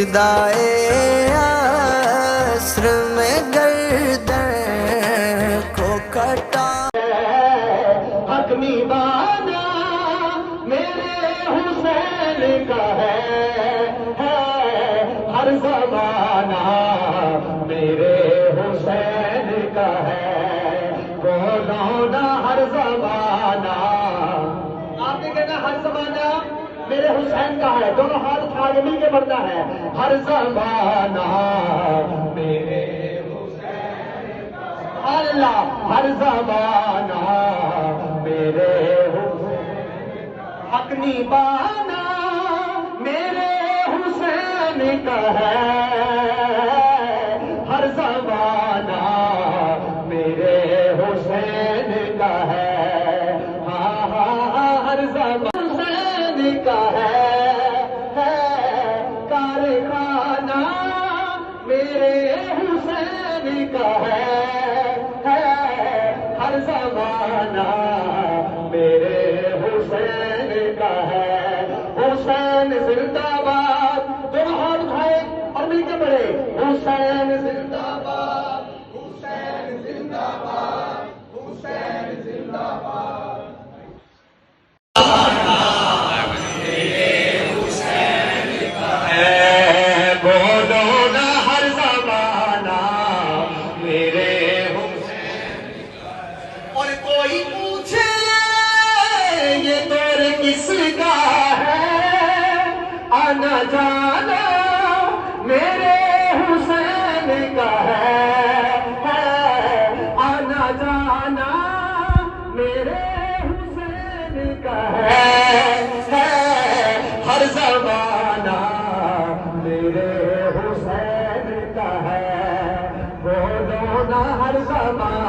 سجدائے عصر میں گردن کو کٹا حتمی بانا میرے حسین کا ہے ہر زمانہ میرے حسین کا ہے بولو نا ہر زمانہ آپ نے کہنا ہر زمانہ میرے حسین کا ہے دونوں ہاتھ اٹھا کے مل کے بڑھتا ہے ہر زمانہ میرے حسین کا اللہ ہر زمانہ میرے حق نیبانا میرے حسین کا ہے ہر زمانہ میرے حسین کا ہے ہاں ہاں ہر زمانہ حسین کا ہے کارخانہ میرے حسین کا ہے ہر زمانہ میرے حسین کا ہے حسین زندہ باد دونوں ہاتھ اٹھائے اور مل کے پڑھے حسین زندہ باد حسین زندہ باد حسین زندہ باد بولو نا ہر زمانہ میرے اور کوئی پوچھے یہ دور کس کا ہے آنا جانا میرے حسین کا ہے آنا جانا میرے حسین کا ہے ہر زمانہ میرے حسین کا ہے بولو نا ہر زمانہ